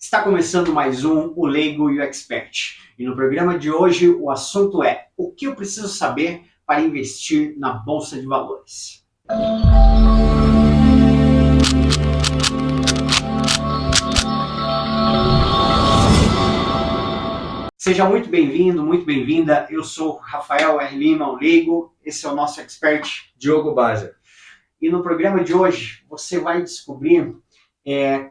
Está começando mais o Leigo e o Expert. E no programa de hoje o assunto é: o que eu preciso saber para investir na Bolsa de Valores? Seja muito bem-vindo, muito bem-vinda. Eu sou Rafael R. Lima, o Leigo. Esse é o nosso Expert, Diogo Baja. E no programa de hoje você vai descobrir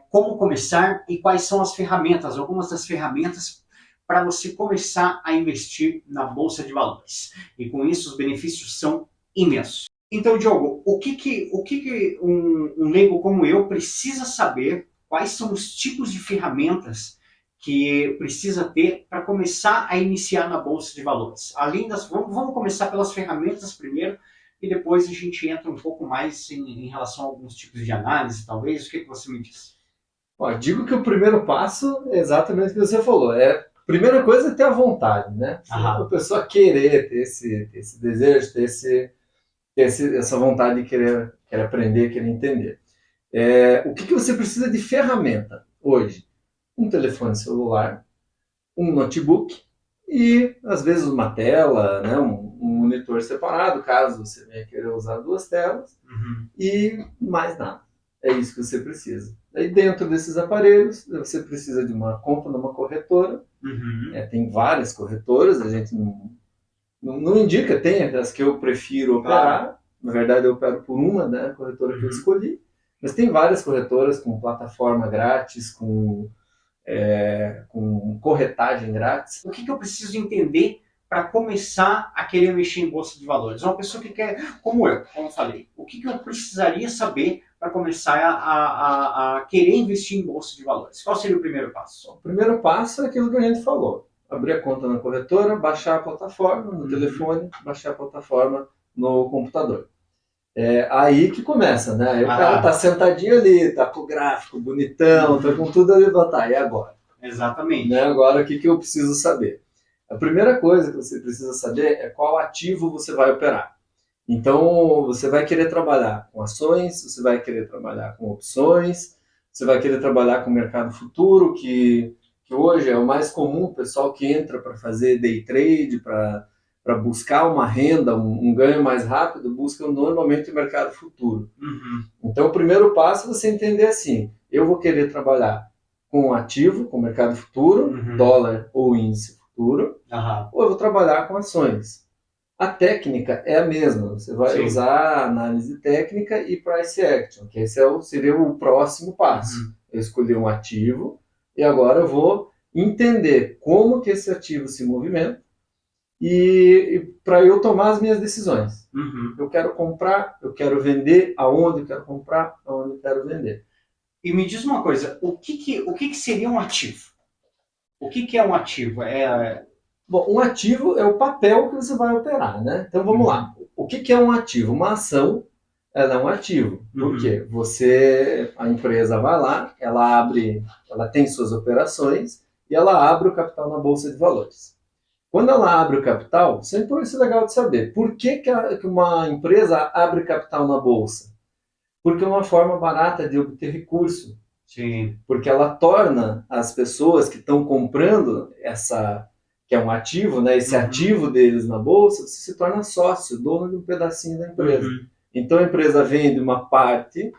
como começar e quais são as ferramentas, algumas das ferramentas para você começar a investir na Bolsa de Valores. E com isso os benefícios são imensos. Então, Diogo, o que um leigo como eu precisa saber? Quais são os tipos de ferramentas que precisa ter para começar a iniciar na Bolsa de Valores? Além das, vamos começar pelas ferramentas primeiro, e depois a gente entra um pouco mais em relação a alguns tipos de análise, talvez. O que você me diz? Ó, digo que o primeiro passo é exatamente o que você falou. A primeira coisa é ter a vontade, né? A pessoa querer ter esse desejo, essa vontade de querer aprender, querer entender. O que você precisa de ferramenta hoje? Um telefone celular, um notebook e, às vezes, uma tela, né? um monitor separado, caso você venha querer usar duas telas, e mais nada. É isso que você precisa. Aí dentro desses aparelhos, você precisa de uma conta numa corretora. Tem várias corretoras, a gente não indica, tem as que eu prefiro operar. Claro. Na verdade, eu opero por uma, né, corretora que eu escolhi. Mas tem várias corretoras com plataforma grátis, com corretagem grátis. O que eu preciso entender para começar a querer mexer em Bolsa de Valores? Uma pessoa que quer, como eu falei, o que eu precisaria saber para começar a querer investir em Bolsa de Valores? Qual seria o primeiro passo? O primeiro passo é aquilo que a gente falou. Abrir a conta na corretora, baixar a plataforma no telefone, baixar a plataforma no computador. É aí que começa, né? Aí o cara tá sentadinho ali, tá com o gráfico bonitão, tá com tudo ali, e agora? Exatamente. Né? Agora, o que eu preciso saber? A primeira coisa que você precisa saber é qual ativo você vai operar. Então, você vai querer trabalhar com ações, você vai querer trabalhar com opções, você vai querer trabalhar com o mercado futuro, que hoje é o mais comum, o pessoal que entra para fazer day trade, para buscar uma renda, um ganho mais rápido, busca normalmente o mercado futuro. Então, o primeiro passo é você entender assim: eu vou querer trabalhar com ativo, com mercado futuro, dólar ou índice futuro, ou eu vou trabalhar com ações. A técnica é a mesma, você vai usar análise técnica e price action, que esse seria o próximo passo. Eu escolhi um ativo e agora eu vou entender como que esse ativo se movimenta e para eu tomar as minhas decisões. Eu quero comprar, eu quero vender, aonde eu quero comprar, aonde eu quero vender. E me diz uma coisa, o que seria um ativo? O que é um ativo? Bom, um ativo é o papel que você vai operar, né? Então vamos lá. O que é um ativo? Uma ação, ela é um ativo. Por quê? A empresa vai lá, ela tem suas operações e ela abre o capital na Bolsa de Valores. Quando ela abre o capital, sempre isso é legal de saber. Por que uma empresa abre capital na Bolsa? Porque é uma forma barata de obter recurso. Sim. Porque ela torna as pessoas que estão comprando que é um ativo, né, esse ativo deles na Bolsa, você se torna sócio, dono de um pedacinho da empresa. Então a empresa vende uma parte,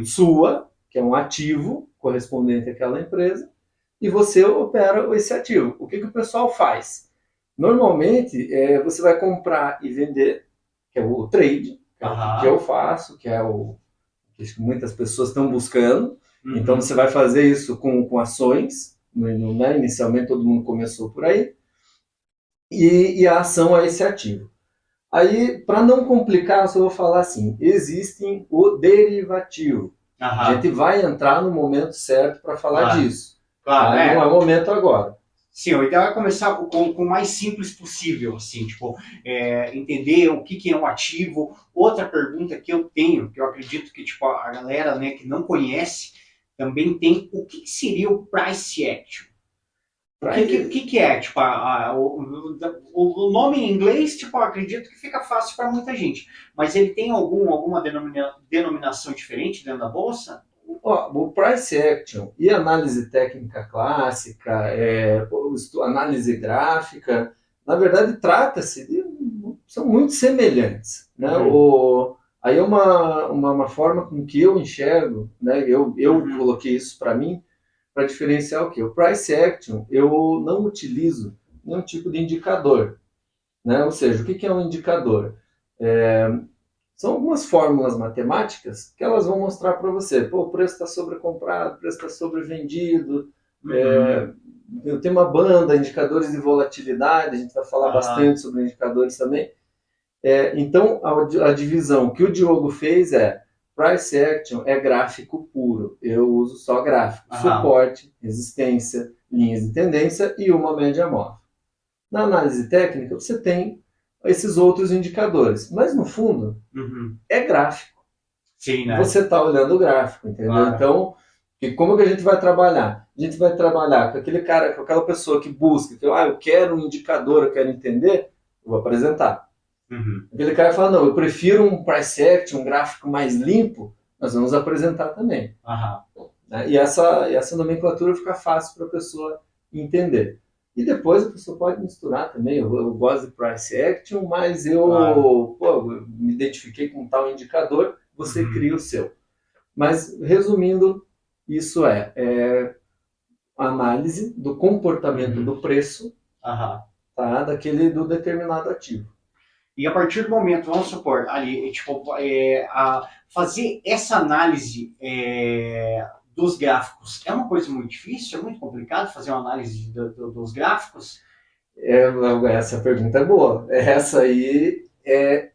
sua, que é um ativo correspondente àquela empresa, e você opera esse ativo. O que o pessoal faz? Normalmente, você vai comprar e vender, que é o trade, que eu faço, que é o que muitas pessoas estão buscando. Então, você vai fazer isso com ações, né? Inicialmente todo mundo começou por aí, e a ação é esse ativo. Aí, para não complicar, eu só vou falar assim: existe o derivativo. A gente vai entrar no momento certo para falar disso. Claro, não é o momento agora. Sim, o ideal é começar com o mais simples possível, assim, tipo, entender o que é um ativo. Outra pergunta que eu tenho, que eu acredito que tipo, a galera, né, que não conhece, também tem: o que seria o price action? O que é? Tipo, o nome em inglês, tipo, eu acredito que fica fácil para muita gente. Mas ele tem alguma denominação diferente dentro da bolsa? Ó, o price action e análise técnica clássica, análise gráfica, na verdade trata-se de, são muito semelhantes, né? Uhum. Aí é uma forma com que eu enxergo, né? Eu coloquei isso para mim, para diferenciar o que? O price action eu não utilizo nenhum tipo de indicador, né? Ou seja, o que é um indicador? São algumas fórmulas matemáticas que elas vão mostrar para você. Pô, o preço está sobrecomprado, o preço está sobrevendido. Uhum. É, eu tenho uma banda, indicadores de volatilidade, a gente vai falar Aham. bastante sobre indicadores também. Então, a divisão que o Diogo fez é price action é gráfico puro. Eu uso só gráfico. Aham. Suporte, resistência, linhas de tendência e uma média móvel. Na análise técnica, você tem esses outros indicadores. Mas, no fundo, Uhum. é gráfico. Sim, né? Você está olhando o gráfico, entendeu? Claro. Então, como que a gente vai trabalhar? A gente vai trabalhar com aquele cara, com aquela pessoa que busca, que eu quero um indicador, eu quero entender, eu vou apresentar. Uhum. Aquele cara fala, não, eu prefiro um price action, um gráfico mais limpo, nós vamos apresentar também. Aham. Né? E essa nomenclatura fica fácil para a pessoa entender. E depois a pessoa pode misturar também. Eu gosto de price action, mas Claro. eu me identifiquei com tal indicador, você Uhum. cria o seu. Mas, resumindo, isso a análise do comportamento Uhum. do preço, Aham. tá, daquele do determinado ativo. E a partir do momento, vamos supor, ali, tipo, fazer essa análise dos gráficos é uma coisa muito difícil, é muito complicado fazer uma análise dos gráficos? Essa pergunta é boa. Essa aí é,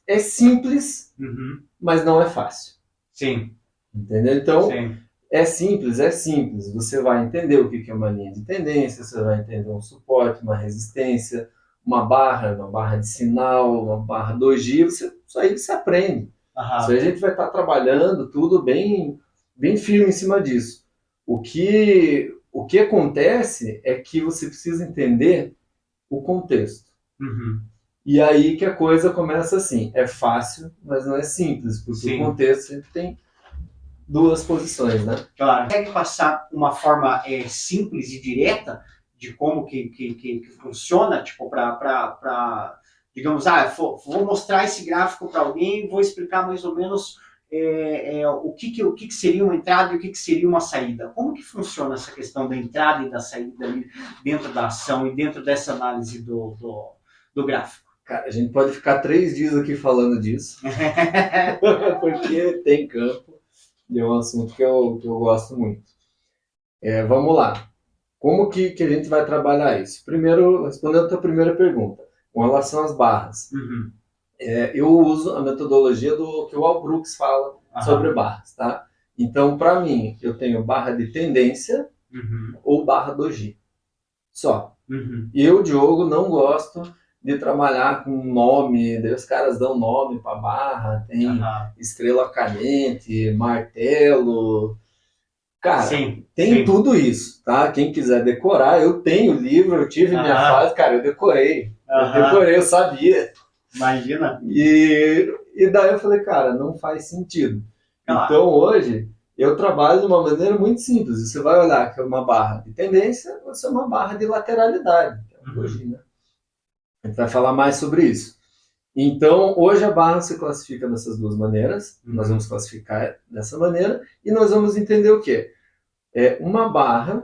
é simples, Uhum. mas não é fácil. Sim, Entendeu? Então, sim. é simples, é simples. Você vai entender o que é uma linha de tendência, você vai entender um suporte, uma resistência, uma barra de sinal, uma barra doji, isso aí você aprende. Isso aí Aham. a gente vai estar trabalhando tudo bem, bem firme em cima disso. O que acontece é que você precisa entender o contexto. Uhum. E aí que a coisa começa assim. É fácil, mas não é simples, porque o Sim. contexto sempre tem duas posições, né? Claro. Consegue passar uma forma simples e direta de como que funciona, tipo, digamos, vou mostrar esse gráfico para alguém, vou explicar mais ou menos o que seria uma entrada e o que seria uma saída. Como que funciona essa questão da entrada e da saída ali dentro da ação e dentro dessa análise do gráfico? Cara, a gente pode ficar 3 dias aqui falando disso, porque tem campo e é um assunto que eu gosto muito. Vamos lá. Como que a gente vai trabalhar isso? Primeiro, respondendo a tua primeira pergunta, com relação às barras. Uhum. Eu uso a metodologia do que o Al Brooks fala sobre Aham. barras, tá? Então, para mim, eu tenho barra de tendência Uhum. ou barra doji. Só. Uhum. Eu, Diogo, não gosto de trabalhar com nome, daí os caras dão nome para barra, tem Aham. estrela cadente, martelo. Cara, Sim, tem sim. tudo isso, tá? Quem quiser decorar, eu tenho o livro, eu tive minha Aham. fase, cara, eu decorei. Eu Aham. decorei, eu sabia. Imagina. E daí eu falei, cara, não faz sentido. Claro. Então hoje eu trabalho de uma maneira muito simples. Você vai olhar que é uma barra de tendência, ou se é uma barra de lateralidade, que é um Uhum. doji, né? A gente vai falar mais sobre isso. Então, hoje a barra se classifica dessas duas maneiras. Nós vamos Uhum. classificar dessa maneira e nós vamos entender o quê? É uma barra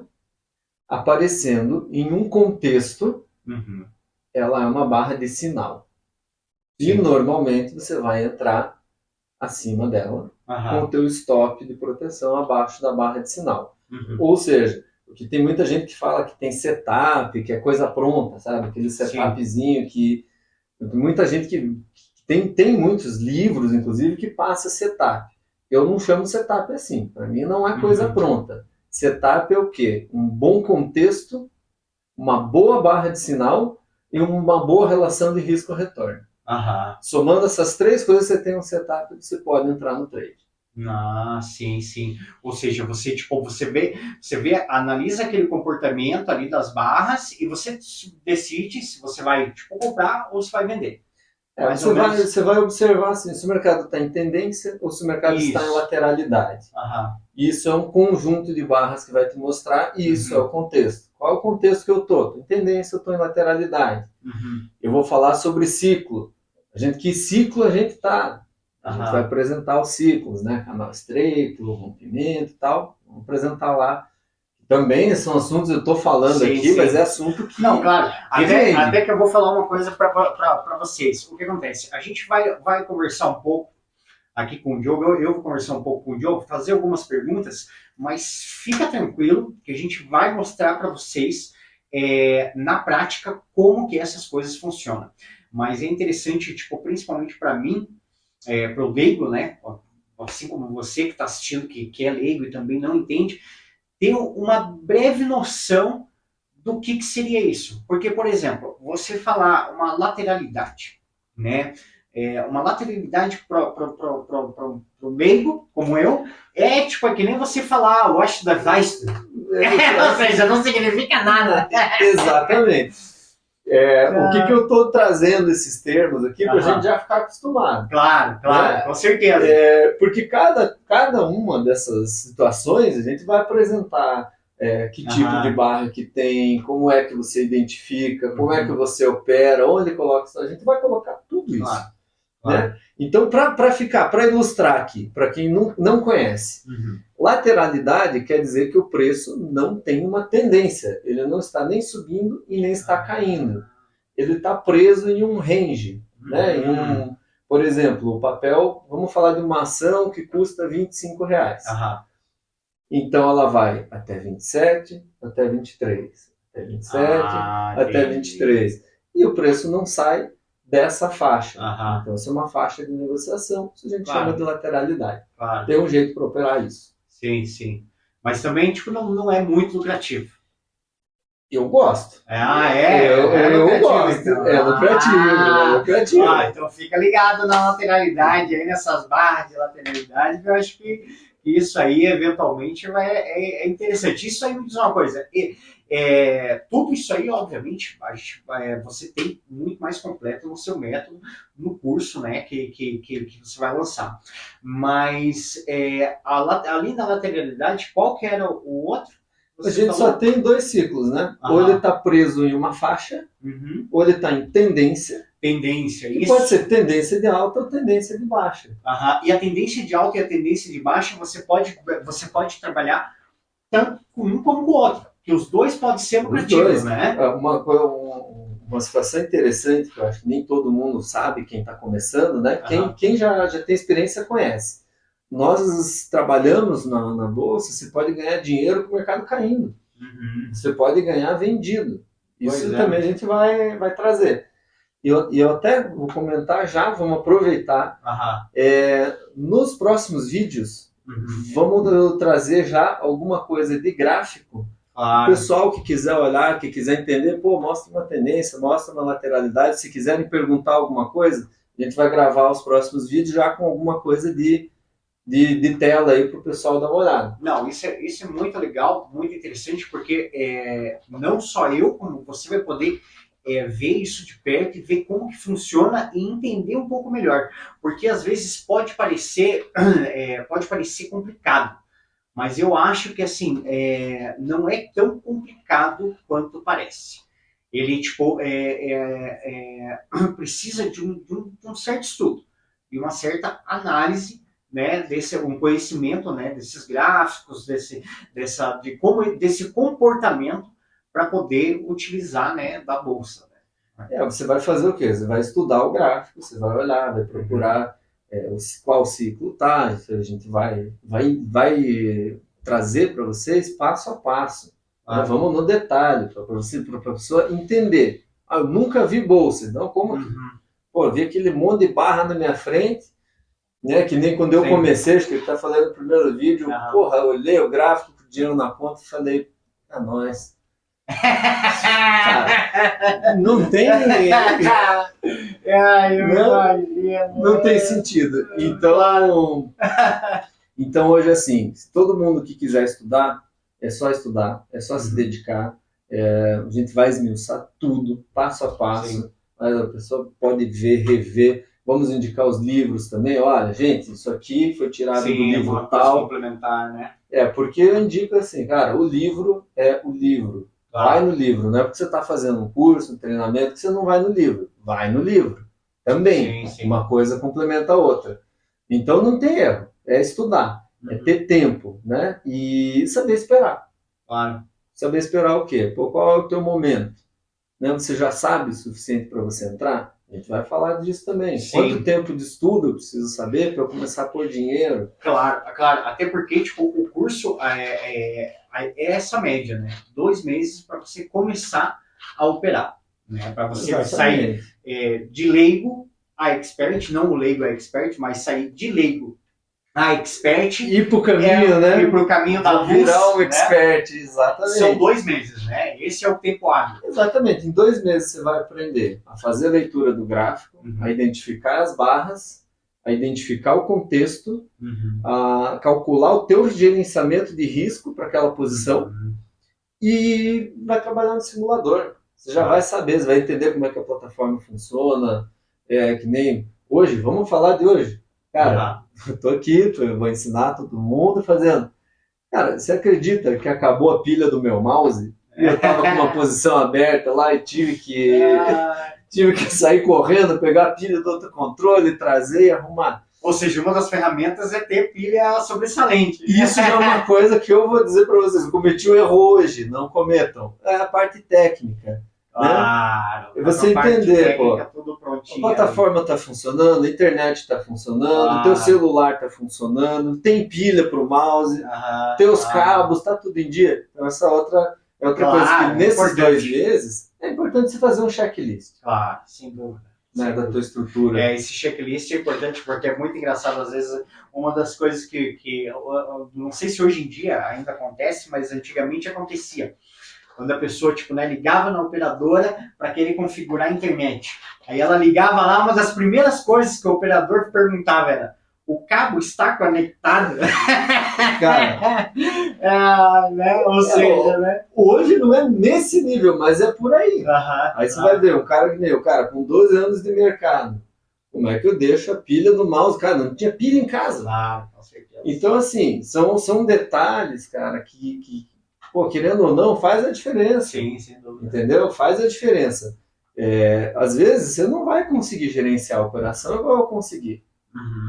aparecendo em um contexto, Uhum. ela é uma barra de sinal. E Sim. normalmente você vai entrar acima dela com o Aham. teu stop de proteção abaixo da barra de sinal. Uhum. Ou seja, porque tem muita gente que fala que tem setup, que é coisa pronta, sabe? Aquele Sim. setupzinho que muita gente que tem muitos livros, inclusive, que passa setup. Eu não chamo setup assim. Para mim não é coisa Uhum. pronta. Setup é o quê? Um bom contexto, uma boa barra de sinal e uma boa relação de risco-retorno. Aham. Somando essas três coisas, você tem um setup que você pode entrar no trade. Ah, sim, sim. Ou seja, você tipo, você vê, analisa aquele comportamento ali das barras e você decide se você vai tipo comprar ou se vai vender. Você vai observar assim, se o mercado está em tendência ou se o mercado está em lateralidade. Aham. Isso é um conjunto de barras que vai te mostrar, e isso é o contexto. Qual é o contexto que eu estou? Estou em tendência, eu estou em lateralidade. Eu vou falar sobre ciclo. Que ciclo a gente está? A gente vai apresentar os ciclos, né? Canal estreito, rompimento e tal. Vamos apresentar lá. Também são assuntos, eu estou falando aqui, sim. Mas é assunto que... Não, claro. Até que eu vou falar uma coisa para vocês. O que acontece? A gente vai conversar um pouco aqui com o Diogo, eu vou conversar um pouco com o Diogo, fazer algumas perguntas, mas fica tranquilo que a gente vai mostrar para vocês na prática como que essas coisas funcionam. Mas é interessante, tipo, principalmente para mim, para o leigo, né? Assim como você que está assistindo, que é leigo e também não entende, ter uma breve noção do que seria isso. Porque, por exemplo, você falar uma lateralidade, né? Uma lateralidade para o leigo, como eu, tipo, é que nem você falar Watch the Vice. Ou seja, não significa nada. Exatamente. O que eu estou trazendo esses termos aqui para a gente já ficar acostumado. Claro, né? Com certeza. Porque cada uma dessas situações a gente vai apresentar que tipo de barra que tem, como é que você identifica, como é que você opera, onde coloca, a gente vai colocar tudo isso. Claro. Né? Então, para ilustrar aqui, para quem não conhece, lateralidade quer dizer que o preço não tem uma tendência, ele não está nem subindo e nem está caindo, ele está preso em um range, né? Por exemplo, o papel, vamos falar de uma ação que custa R$25. Então ela vai até 27, até 23, até 27, até 23, e o preço não sai dessa faixa. Então, essa é uma faixa de negociação, isso a gente chama de lateralidade. Tem um jeito para operar isso. Sim, sim. Mas também, tipo, não é muito lucrativo. Eu gosto. Eu gosto. Então. É lucrativo. Então fica ligado na lateralidade, aí nessas barras de lateralidade, que eu acho que isso aí, eventualmente, é interessante. Isso aí me diz uma coisa. Tudo isso aí, obviamente, você tem muito mais completo no seu método, no curso, né, que você vai lançar. Mas, além da lateralidade, qual que era o outro? A gente só tem dois ciclos, né? Ou ele está preso em uma faixa, ou ele está em tendência. Isso. Pode ser tendência de alta ou tendência de baixa. E a tendência de alta e a tendência de baixa, você pode trabalhar tanto com um como com o outro. Que os dois podem ser lucrativos, né? Uma situação interessante, que eu acho que nem todo mundo sabe, quem está começando, né? Quem já tem experiência conhece. Nós trabalhamos na bolsa, você pode ganhar dinheiro com o mercado caindo. Você pode ganhar vendido. Isso também a gente vai trazer. E eu até vou comentar já, vamos aproveitar. Nos próximos vídeos, vamos trazer já alguma coisa de gráfico. O pessoal que quiser olhar, que quiser entender, mostra uma tendência, mostra uma lateralidade. Se quiserem perguntar alguma coisa, a gente vai gravar os próximos vídeos já com alguma coisa de tela aí para o pessoal dar uma olhada. Não, isso é muito legal, muito interessante, porque não só eu, como você vai poder ver isso de perto e ver como que funciona e entender um pouco melhor. Porque às vezes pode parecer complicado, mas eu acho que assim, não é tão complicado quanto parece. Ele tipo, precisa de um certo estudo e uma certa análise, né, desse conhecimento, né, desses gráficos, desse comportamento para poder utilizar, né, da bolsa. Né? Você vai fazer o quê? Você vai estudar o gráfico, você vai olhar, vai procurar qual ciclo está. A gente vai trazer para vocês passo a passo. Vamos no detalhe, para a pessoa entender. Eu nunca vi bolsa, então como que... vi aquele monte de barra na minha frente, né? Que nem quando eu comecei, acho que ele está falando no primeiro vídeo, eu olhei o gráfico, o dinheiro na conta e falei, nós. Cara, não tem não tem sentido. Então hoje assim, se todo mundo que quiser estudar, é só se dedicar. A gente vai esmiuçar tudo, passo a passo. A pessoa pode ver, rever. Vamos indicar os livros também. Olha, gente, isso aqui foi tirado do livro tal. Complementar, né? Porque eu indico assim, cara, o livro é o livro. Vai no livro. Não é porque você está fazendo um curso, um treinamento, que você não vai no livro. Vai no livro. Também. Sim. Uma coisa complementa a outra. Então não tem erro. É estudar. É ter tempo, né? E saber esperar. Claro. Saber esperar o quê? Qual é o teu momento? Né? Você já sabe o suficiente para você entrar? A gente vai falar disso também. Sim. Quanto tempo de estudo eu preciso saber para eu começar a pôr dinheiro? Claro. Até porque tipo, o curso é essa média, né? 2 meses para você começar a operar. Né? Para você sair de leigo a expert, não o leigo a expert, mas sair de leigo a expert. Ir pro caminho, né? Ir pro caminho da luz. Virar um né? expert, exatamente. São 2 meses, né? Esse é o tempo hábil. Exatamente. Em 2 meses você vai aprender a fazer a leitura do gráfico, a identificar as barras, a identificar o contexto, a calcular o teu gerenciamento de risco para aquela posição e vai trabalhar no simulador. Você já vai saber, você vai entender como é que a plataforma funciona, que nem hoje, vamos falar de hoje. Cara, eu tô aqui, eu vou ensinar todo mundo fazendo. Cara, você acredita que acabou a pilha do meu mouse? E eu tava com uma posição aberta lá e tive que sair correndo, pegar a pilha do outro controle, trazer e arrumar. Ou seja, uma das ferramentas é ter pilha sobressalente. Isso é uma coisa que eu vou dizer para vocês. Eu cometi um erro hoje, não cometam. É a parte técnica. Claro. Né? Você entender, tudo prontinho, a plataforma está funcionando, a internet está funcionando, o teu celular está funcionando, tem pilha para o mouse, teus cabos, está tudo em dia. Então essa é outra coisa que nesses 2 meses é importante você fazer um checklist. Claro, sem dúvida. Né, da tua estrutura. Esse checklist é importante porque é muito engraçado. Às vezes, uma das coisas que eu não sei se hoje em dia ainda acontece, mas antigamente acontecia. Quando a pessoa ligava na operadora para querer configurar a internet. Aí ela ligava lá, uma das primeiras coisas que o operador perguntava era: o cabo está conectado? Cara, né? Ou seja, né? Hoje não é nesse nível, mas é por aí. Aí você vai ver, um cara que nem eu, cara, com 12 anos de mercado, como é que eu deixo a pilha do mouse? Cara, não tinha pilha em casa. Com certeza. Então, assim, são detalhes, cara, que querendo ou não, faz a diferença. Sim, sem dúvida. Entendeu? Faz a diferença. Às vezes, você não vai conseguir gerenciar a operação igual eu consegui.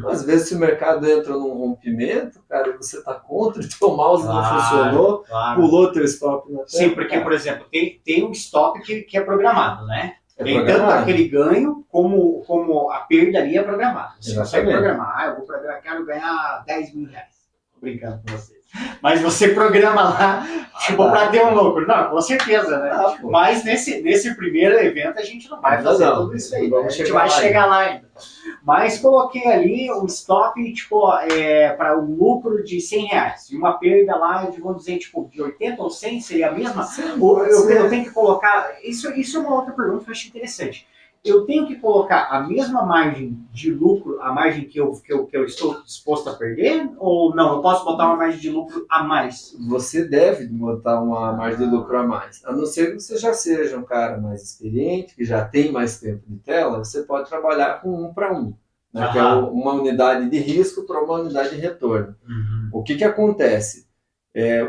Às vezes, se o mercado entra num rompimento, cara, e você está contra, o teu mouse não funcionou, pulou teu stop na tela. Sim, porque, por exemplo, tem um stop que é programado, né? Tem tanto aquele ganho como a perda ali é programada. Você consegue programar. Eu quero ganhar 10 mil reais. Tô brincando com vocês. Mas você programa lá, para ter um lucro. Não, com certeza, né? Mas nesse primeiro evento a gente não vai fazer tudo isso aí. A gente vai chegar lá ainda. Mas coloquei ali o stop, para um lucro de 100 reais. E uma perda lá, vamos dizer, de 80 ou 100 seria a mesma? Eu tenho que colocar... Isso é uma outra pergunta que eu acho interessante. Eu tenho que colocar a mesma margem de lucro, a margem que eu estou disposto a perder? Ou não? Eu posso botar uma margem de lucro a mais? Você deve botar uma margem de lucro a mais. A não ser que você já seja um cara mais experiente, que já tem mais tempo de tela, você pode trabalhar com 1 para 1. Né? Que é uma unidade de risco para uma unidade de retorno. O que acontece?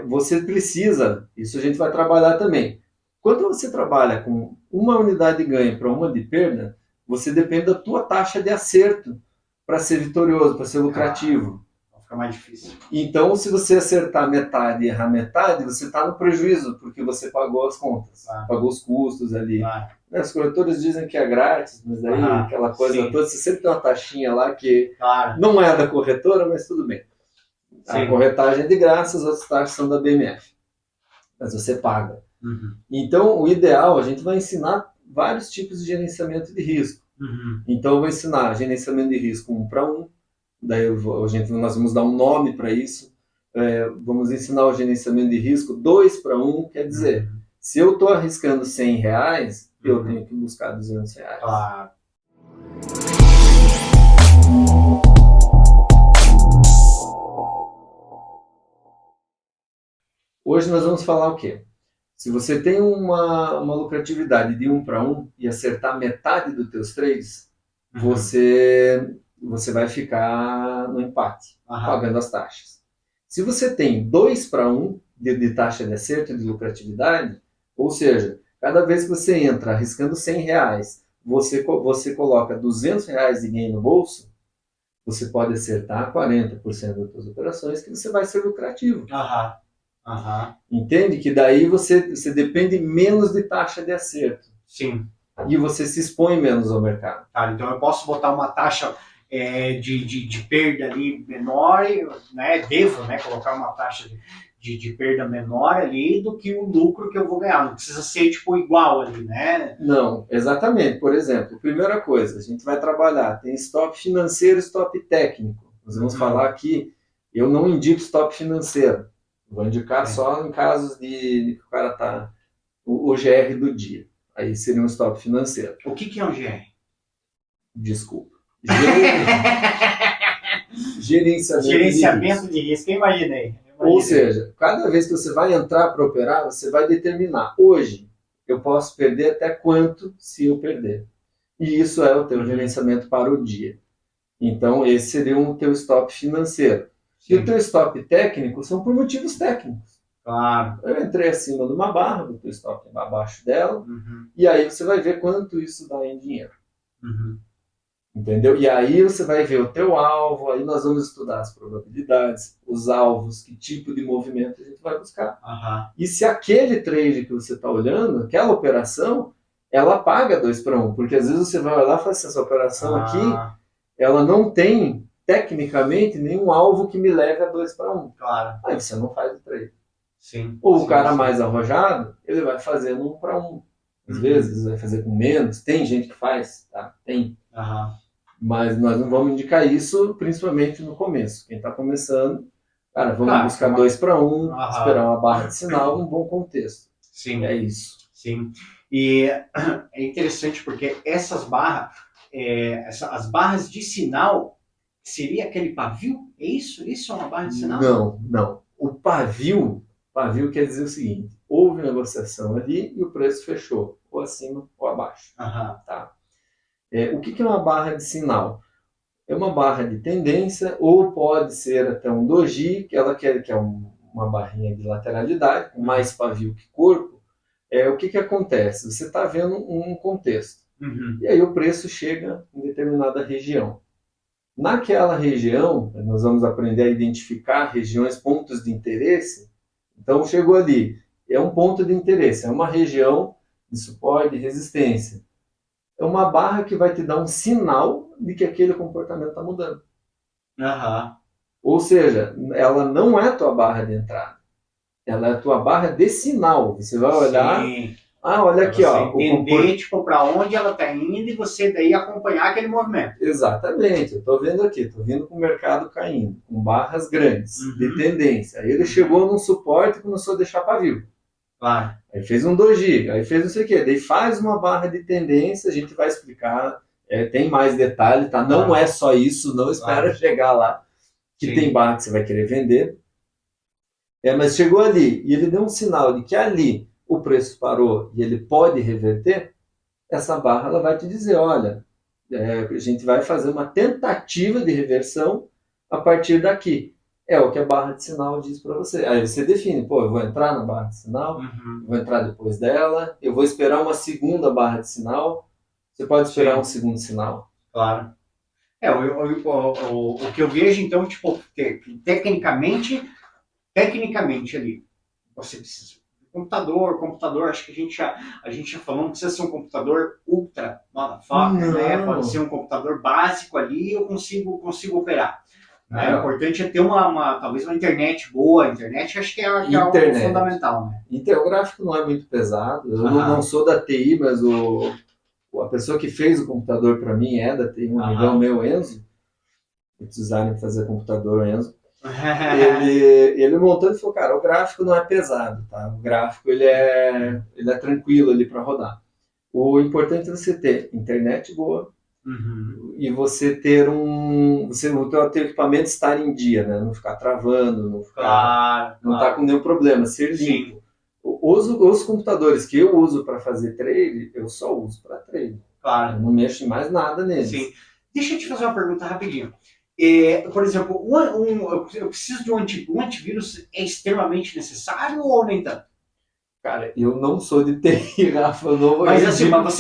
Você precisa, isso a gente vai trabalhar também. Quando você trabalha com uma unidade de ganho para uma de perda, você depende da tua taxa de acerto para ser vitorioso, para ser lucrativo. Fica mais difícil. Então, se você acertar metade e errar metade, você está no prejuízo, porque você pagou as contas, pagou os custos ali. Os corretores dizem que é grátis, mas daí aquela coisa toda, você sempre tem uma taxinha lá que não é da corretora, mas tudo bem. A corretagem é de graça, as outras taxas são da BMF. Mas você paga. Então, o ideal, a gente vai ensinar vários tipos de gerenciamento de risco. Então, eu vou ensinar gerenciamento de risco 1 para 1, daí nós vamos dar um nome para isso. Vamos ensinar o gerenciamento de risco 2 para 1, quer dizer, se eu estou arriscando 100 reais, eu tenho que buscar 200 reais. Claro. Hoje nós vamos falar o quê? Se você tem uma lucratividade de 1 para 1 e acertar metade dos teus trades, você vai ficar no empate, pagando as taxas. Se você tem 2 para 1 de taxa de acerto de lucratividade, ou seja, cada vez que você entra arriscando R$ 100, você coloca R$ 200 de ganho no bolso, você pode acertar 40% das suas operações que você vai ser lucrativo. Entende? Que daí você depende menos de taxa de acerto. Sim. E você se expõe menos ao mercado. Tá, então eu posso botar uma taxa de perda ali menor, né? Devo, né, colocar uma taxa de perda menor ali do que o lucro que eu vou ganhar. Não precisa ser tipo igual ali, né? Não, exatamente. Por exemplo, primeira coisa, a gente vai trabalhar, tem stop financeiro e stop técnico. Nós vamos falar aqui, eu não indico stop financeiro. Vou indicar só em casos de que o cara tá o GR do dia. Aí seria um stop financeiro. O que é um GR? Desculpa. Gerenciamento de risco, eu imaginei. Ou seja, cada vez que você vai entrar para operar, você vai determinar, hoje eu posso perder até quanto se eu perder. E isso é o teu gerenciamento para o dia. Então, esse seria o teu stop financeiro. Sim. E o teu stop técnico são por motivos técnicos. Claro. Eu entrei acima de uma barra, o teu stop abaixo dela, e aí você vai ver quanto isso dá em dinheiro. Entendeu? E aí você vai ver o teu alvo, aí nós vamos estudar as probabilidades, os alvos, que tipo de movimento a gente vai buscar. E se aquele trade que você está olhando, aquela operação, ela paga 2 para 1, porque às vezes você vai olhar e fala assim, essa operação aqui, ela não tem, tecnicamente, nenhum alvo que me leve a 2 para 1. Claro. Aí você não faz o trade. Sim. Ou o cara mais arrojado, ele vai fazendo 1 para 1. Às vezes vai fazer com menos, tem gente que faz, tá? Tem. Mas nós não vamos indicar isso, principalmente no começo. Quem está começando, cara, vamos buscar 2 para 1, esperar uma barra de sinal, um bom contexto. Sim. É isso. Sim. E é interessante porque essas barras, as barras de sinal, seria aquele pavio? É isso? Isso é uma barra de sinal? Não. O pavio quer dizer o seguinte, houve negociação ali e o preço fechou, ou acima ou abaixo. Tá? O que é uma barra de sinal? É uma barra de tendência, ou pode ser até um doji, que ela quer que é uma barrinha de lateralidade, com mais pavio que corpo. O que acontece? Você está vendo um contexto. E aí o preço chega em determinada região. Naquela região, nós vamos aprender a identificar regiões, pontos de interesse. Então chegou ali, é um ponto de interesse, é uma região de suporte e resistência. É uma barra que vai te dar um sinal de que aquele comportamento está mudando. Ou seja, ela não é a tua barra de entrada. Ela é a tua barra de sinal. Você vai olhar... Sim. Olha aqui, ó. Entender, tipo, para onde ela está indo e você daí acompanhar aquele movimento. Exatamente. Eu estou vendo aqui. Estou vendo com o mercado caindo. Com barras grandes, de tendência. Aí ele chegou num suporte e começou a deixar pavio. Claro. Aí fez um doji, aí fez não sei o quê. Daí faz uma barra de tendência, a gente vai explicar, tem mais detalhe, tá? Não é só isso, não espera chegar lá, que tem barra que você vai querer vender. Mas chegou ali, e ele deu um sinal de que ali o preço parou e ele pode reverter, essa barra ela vai te dizer, olha, a gente vai fazer uma tentativa de reversão a partir daqui. É o que a barra de sinal diz para você. Aí você define, eu vou entrar na barra de sinal, vou entrar depois dela, eu vou esperar uma segunda barra de sinal. Você pode esperar um segundo sinal. Claro. O que eu vejo, então, tipo, tecnicamente ali, você precisa de computador, acho que a gente já falou, não precisa ser um computador ultra motherfucker, né? Pode ser um computador básico ali, eu consigo operar. O importante é ter talvez uma internet boa. A internet acho que é algo fundamental, né? Então, o gráfico não é muito pesado. Eu não sou da TI, mas a pessoa que fez o computador para mim é da TI, um amigão meu, Enzo. Precisaram fazer computador, Enzo. Ele montou e falou, cara, o gráfico não é pesado, tá? O gráfico ele é tranquilo ali para rodar. O importante é você ter internet boa, e você ter o teu equipamento estar em dia, né? Não ficar travando, não estar com nenhum problema, ser limpo. os computadores que eu uso para fazer trade, eu só uso para trade. Claro. Eu não mexo em mais nada neles. Sim. Deixa eu te fazer uma pergunta rapidinho. Por exemplo, eu preciso de um antivírus, é extremamente necessário ou nem tanto? Cara, eu não sou de TI, Rafa, eu não vou. Mas assim, mas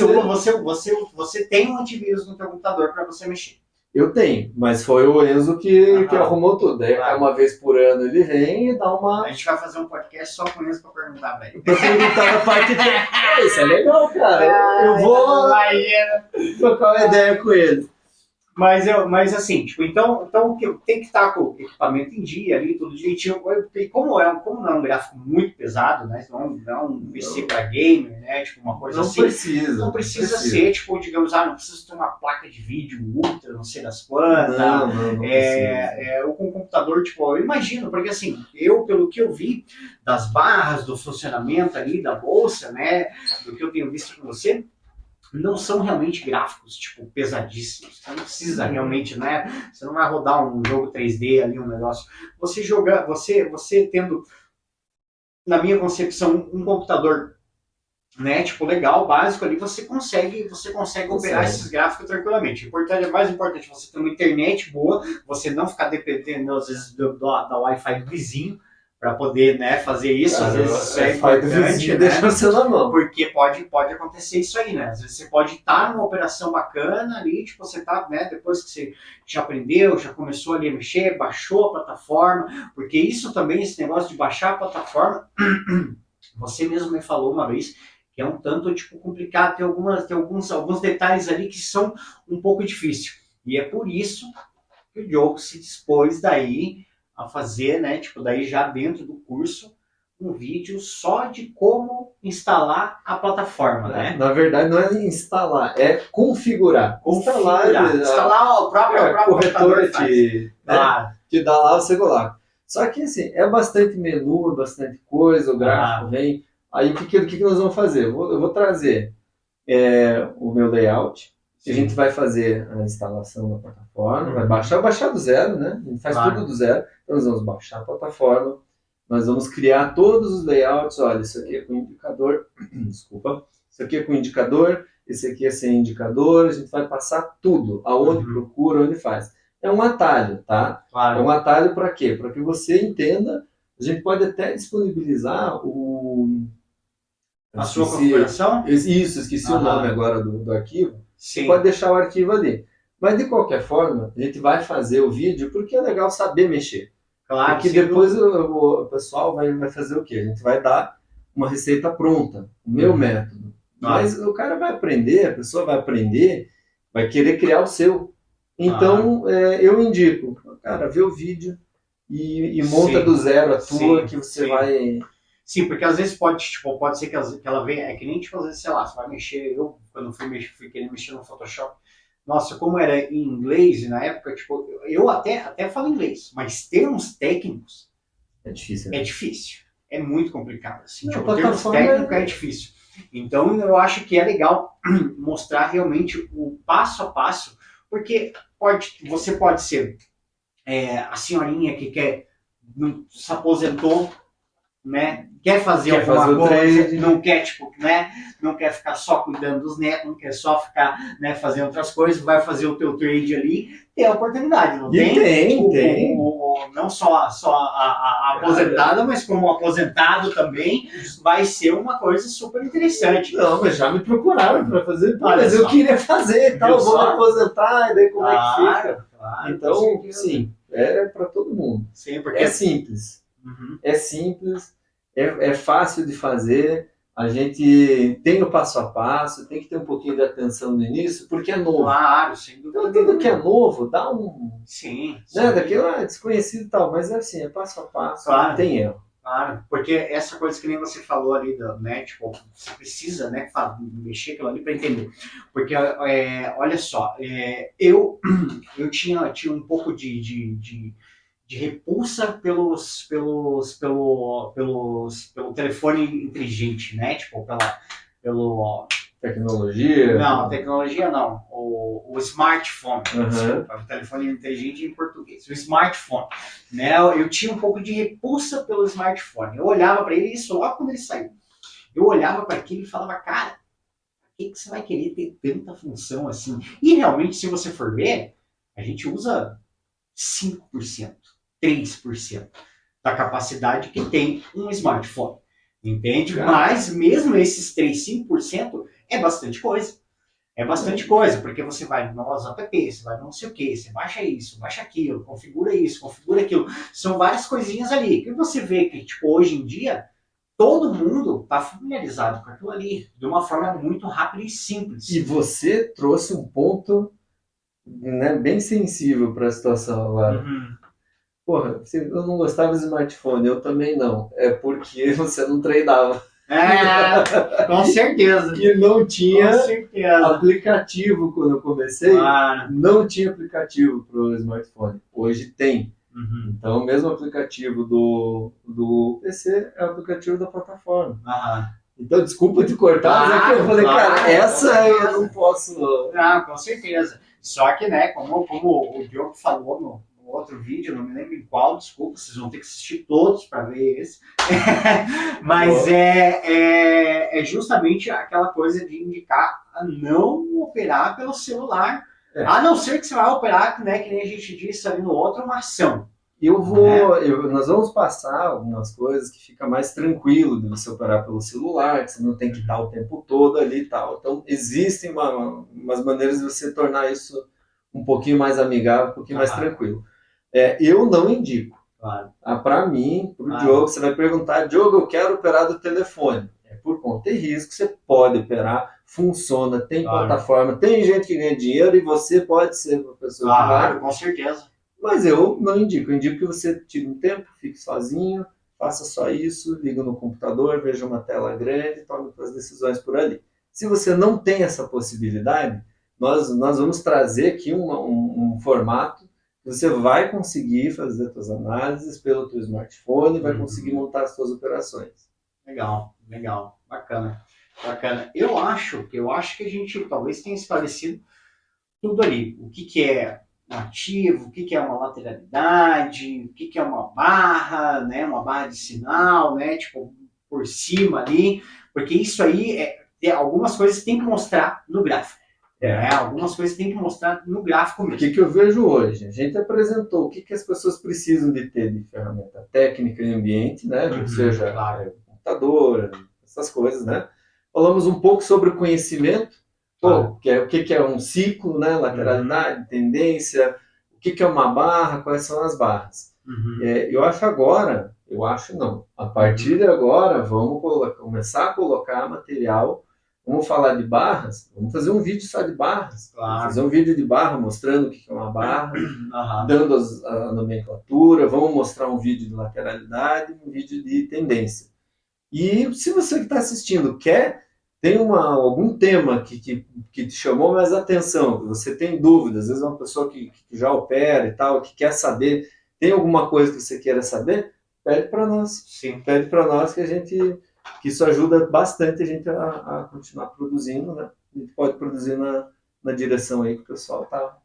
você tem um antivírus no teu computador para você mexer. Eu tenho, mas foi o Enzo que arrumou tudo. Daí, uma vez por ano ele vem e dá uma. A gente vai fazer um podcast só com o Enzo para perguntar, velho. Pra perguntar na parte técnica. Isso é legal, cara. Eu vou trocar uma ideia com ele. Mas assim, tipo, então tem que estar com o equipamento em dia ali, tudo direitinho. Como não é um gráfico muito pesado, né? Não é um PC para gamer, né? Tipo, uma coisa assim. Não precisa ser, tipo, digamos, não precisa ter uma placa de vídeo ultra, não sei das quantas. Não ou com um computador, tipo, eu imagino, porque assim, pelo que eu vi das barras, do funcionamento ali da bolsa, né? Do que eu tenho visto com você, não são realmente gráficos, tipo, pesadíssimos. Você não precisa realmente, né? Você não vai rodar um jogo 3D ali, um negócio. Você tendo, na minha concepção, um computador, né, tipo, legal, básico ali, você consegue operar esses gráficos tranquilamente. Mais importante, você ter uma internet boa, você não ficar dependendo, às vezes, da Wi-Fi do vizinho, para poder, né, fazer isso. Às vezes isso é importante, né? Deixa você na mão. Porque pode acontecer isso aí, né? Às vezes você pode estar numa operação bacana ali, tipo, você tá, né, depois que você já aprendeu, já começou ali a mexer, baixou a plataforma, porque isso também, esse negócio de baixar a plataforma, você mesmo me falou uma vez, que é um tanto, tipo, complicado, tem alguns detalhes ali que são um pouco difíceis. E é por isso que o Diogo se dispôs daí a fazer, né, tipo, daí já dentro do curso, um vídeo só de como instalar a plataforma, né? Na verdade, não é instalar, é configurar. Instalar o próprio corretor que dá lá, você coloca. Só que, assim, é bastante menu, bastante coisa, o gráfico vem. Aí, o que nós vamos fazer? Eu vou trazer o meu layout. Sim. A gente vai fazer a instalação da plataforma, vai baixar do zero, né? A gente faz tudo do zero. Então, nós vamos baixar a plataforma, nós vamos criar todos os layouts. Olha, isso aqui é com indicador, desculpa, isso aqui é com indicador, esse aqui é sem indicador, a gente vai passar tudo, aonde procura, onde faz. É um atalho, tá? Claro. É um atalho para quê? Para que você entenda, a gente pode até disponibilizar a sua configuração? Isso, esqueci o nome agora do arquivo. Sim. Você pode deixar o arquivo ali. Mas, de qualquer forma, a gente vai fazer o vídeo porque é legal saber mexer. Claro. Porque depois o pessoal vai fazer o quê? A gente vai dar uma receita pronta, o meu método. Mas o cara vai aprender, a pessoa vai aprender, vai querer criar o seu. Então, eu indico, cara, vê o vídeo e monta do zero a tua, que você vai... Sim, porque às vezes pode ser que ela venha, é que nem, tipo, às vezes, sei lá, você vai mexer, quando fui querer mexer no Photoshop, nossa, como era em inglês, na época, tipo, eu até falo inglês, mas termos técnicos é difícil, né? É difícil, é muito complicado, assim, tipo, termos técnicos é difícil. Então, eu acho que é legal mostrar realmente o passo a passo, porque você pode ser a senhorinha que se aposentou, né? Quer fazer alguma coisa, não quer, tipo, né? Não quer ficar só cuidando dos netos, não quer só ficar, né, fazendo outras coisas, vai fazer o teu trade ali, tem a oportunidade, não tem? Tem. Não só a aposentada, mas como aposentado também, vai ser uma coisa super interessante. Não, mas já me procuraram para fazer, mas eu queria fazer e tal, vou me aposentar, e daí como é que fica? Claro, então, sim, é para todo mundo. Sim, porque é simples. É simples, é fácil de fazer, a gente tem o passo a passo, tem que ter um pouquinho de atenção no início, porque é novo. Claro, sem dúvida. Então, tudo que é novo, dá um... Sim. Né, daquilo é desconhecido e tal, mas é assim, é passo a passo, claro, não tem erro. Claro, porque essa coisa que nem você falou ali, né, tipo, você precisa, né, mexer aquilo ali para entender. Porque, olha só, eu tinha um pouco de repulsa pelo telefone inteligente, né? Tipo, pelo tecnologia? Não, tecnologia não. O smartphone. Desculpa, o telefone inteligente em português. O smartphone. Né? Eu tinha um pouco de repulsa pelo smartphone. Eu olhava para ele isso logo quando ele saiu. eu olhava para aquilo e falava, cara, por que você vai querer ter tanta função assim? E realmente, se você for ver, a gente usa 5%, 3% da capacidade que tem um smartphone. Entende? Mas mesmo esses 3, 5% é bastante coisa. É bastante coisa, porque você vai nos app, você vai no não sei o que, você baixa isso, baixa aquilo, configura isso, configura aquilo. São várias coisinhas ali. E você vê que, tipo, hoje em dia, todo mundo está familiarizado com aquilo ali, de uma forma muito rápida e simples. E você trouxe um ponto, né, bem sensível para a situação agora. Porra, eu não gostava de smartphone, eu também não. É porque você não treinava. Com certeza. E não tinha Com certeza. aplicativo quando eu comecei. Claro. Não tinha aplicativo para o smartphone. Hoje tem. Então, o mesmo aplicativo do PC é o aplicativo da plataforma. Então, desculpa te cortar, mas é que eu falei, cara, essa eu não posso. Não, com certeza. Só que, né, como o Diogo falou no outro vídeo, não me lembro em qual, desculpa, vocês vão ter que assistir todos para ver esse. Mas é justamente aquela coisa de indicar a não operar pelo celular, a não ser que você vai operar, né, que nem a gente disse ali no outro, uma ação. Nós vamos passar algumas coisas que fica mais tranquilo de você operar pelo celular, que você não tem que estar o tempo todo ali e tal. Então, existem umas maneiras de você tornar isso um pouquinho mais amigável, um pouquinho mais tranquilo. Eu não indico. Claro. Para mim, para o Diogo, você vai perguntar, Diogo, eu quero operar do telefone. É por conta e risco, você pode operar, funciona, tem plataforma, tem gente que ganha dinheiro e você pode ser uma pessoa que vai. Com certeza. Mas eu não indico. Eu indico que você tire um tempo, fique sozinho, faça só isso, liga no computador, veja uma tela grande, tome suas decisões por ali. Se você não tem essa possibilidade, nós vamos trazer aqui um formato que você vai conseguir fazer as suas análises pelo teu smartphone, vai conseguir montar as suas operações. Legal, legal, bacana, bacana. Eu acho que a gente talvez tenha esclarecido tudo ali. O que é um ativo, o que é uma lateralidade, o que é uma barra, né, uma barra de sinal, né, tipo, por cima ali, porque isso aí, algumas coisas tem que mostrar no gráfico. Algumas coisas tem que mostrar no gráfico mesmo. O que eu vejo hoje? A gente apresentou o que as pessoas precisam de ter de ferramenta técnica e ambiente, né, ou seja, computador, essas coisas, né. Falamos um pouco sobre o conhecimento, o que é um ciclo, né? Lateralidade, tendência, o que é uma barra, quais são as barras. Eu acho não, a partir de agora vamos começar a colocar material, vamos falar de barras, vamos fazer um vídeo só de barras, fazer um vídeo de barra mostrando o que é uma barra, dando a nomenclatura, vamos mostrar um vídeo de lateralidade, um vídeo de tendência. E se você que está assistindo tem algum tema que te chamou mais atenção, que você tem dúvidas, às vezes é uma pessoa que já opera e tal, que quer saber, tem alguma coisa que você queira saber, pede para nós. Sim. Pede para nós que isso ajuda bastante a gente a continuar produzindo, né? A gente pode produzir na direção aí que o pessoal está.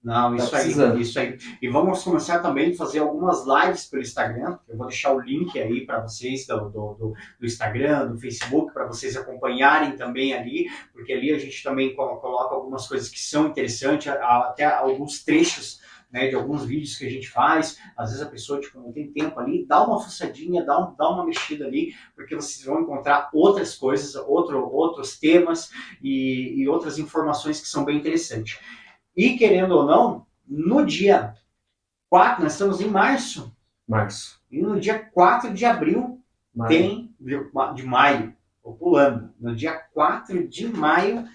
Não, isso aí. E vamos começar também a fazer algumas lives pelo Instagram. Eu vou deixar o link aí para vocês do Instagram, do Facebook, para vocês acompanharem também ali, porque ali a gente também coloca algumas coisas que são interessantes, até alguns trechos, né, de alguns vídeos que a gente faz. Às vezes a pessoa tipo, não tem tempo ali, dá uma fuçadinha, dá uma mexida ali, porque vocês vão encontrar outras coisas, outros temas e outras informações que são bem interessantes. E, querendo ou não, no dia 4, nós estamos em março. E no dia 4 de abril de maio, estou pulando. No dia 4 de maio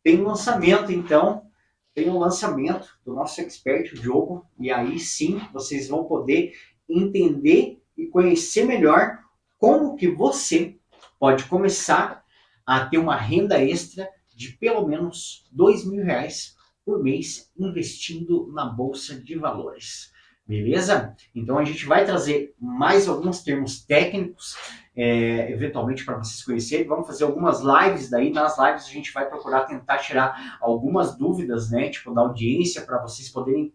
tem lançamento, então, tem o lançamento do nosso expert, o Diogo, e aí sim vocês vão poder entender e conhecer melhor como que você pode começar a ter uma renda extra de pelo menos R$2.000 por mês investindo na Bolsa de Valores. Beleza? Então a gente vai trazer mais alguns termos técnicos, eventualmente para vocês conhecerem. Vamos fazer algumas lives daí. Nas lives a gente vai procurar tentar tirar algumas dúvidas, né? Tipo, da audiência, para vocês poderem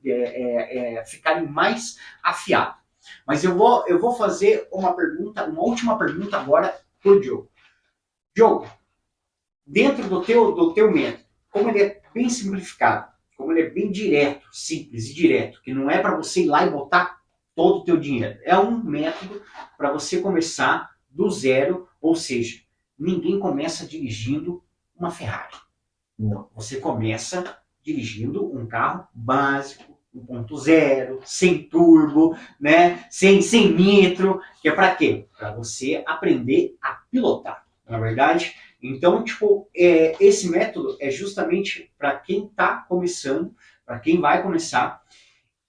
ficarem mais afiados. Mas eu vou fazer uma última pergunta agora pro Diogo. Diogo, dentro do teu método, como ele é bem simplificado, como ele é bem direto, simples e direto, que não é para você ir lá e botar todo o teu dinheiro. É um método para você começar do zero, ou seja, ninguém começa dirigindo uma Ferrari. Não. Você começa dirigindo um carro básico, 1.0, sem turbo, né? sem nitro, que é para quê? Para você aprender a pilotar, na verdade. Então, tipo, esse método é justamente para quem está começando, para quem vai começar.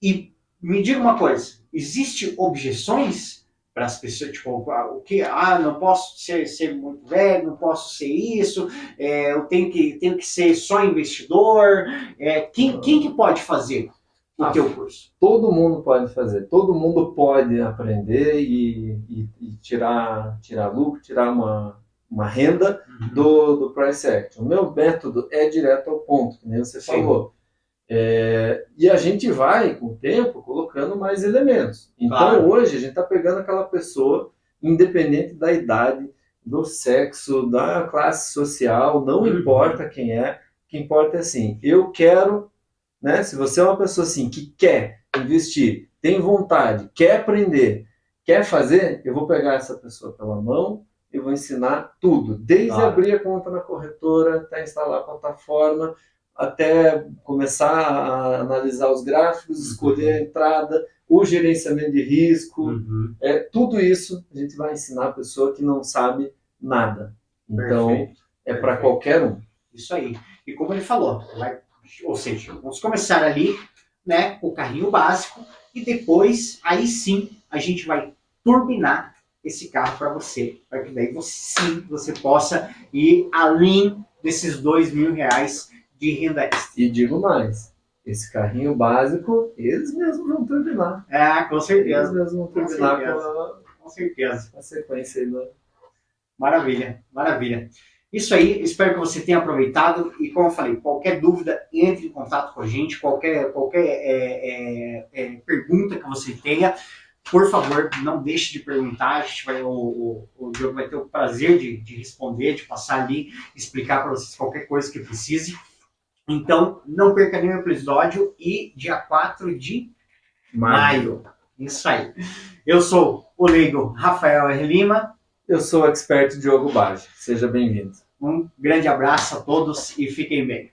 E me diga uma coisa, existe objeções para as pessoas, tipo, o que? Ah, não posso ser muito velho, não posso ser isso, eu tenho que ser só investidor. Quem que pode fazer o teu curso? Todo mundo pode fazer, todo mundo pode aprender e tirar lucro, tirar uma renda do price action. O meu método é direto ao ponto, que nem você Sim. falou. E a gente vai, com o tempo, colocando mais elementos. Então, Claro. hoje, a gente está pegando aquela pessoa, independente da idade, do sexo, da classe social, não importa quem é, o que importa é assim, eu quero, né? Se você é uma pessoa assim, que quer investir, tem vontade, quer aprender, quer fazer, eu vou pegar essa pessoa pela mão e vou ensinar tudo, desde Claro. abrir a conta na corretora, até instalar a plataforma, até começar a analisar os gráficos, escolher a entrada, o gerenciamento de risco, tudo isso a gente vai ensinar a pessoa que não sabe nada. Então, Perfeito. para qualquer um. Isso aí. E como ele falou, ou seja, vamos começar ali, né, o carrinho básico, e depois, aí sim, a gente vai turbinar esse carro para você, para que daí você possa ir além desses R$ 2.000 de renda extra. E digo mais, esse carrinho básico, eles mesmos vão turbinar. Com certeza. Eles mesmos vão turbinar com certeza. A sequência aí. Maravilha, maravilha. Isso aí, espero que você tenha aproveitado e, como eu falei, qualquer dúvida, entre em contato com a gente, qualquer pergunta que você tenha, por favor, não deixe de perguntar, o Diogo vai ter o prazer de responder, de passar ali, explicar para vocês qualquer coisa que precise. Então, não perca nenhum episódio e dia 4 de maio. Isso aí. Eu sou o leigo Rafael R. Lima. Eu sou o expert Diogo Bage. Seja bem-vindo. Um grande abraço a todos e fiquem bem.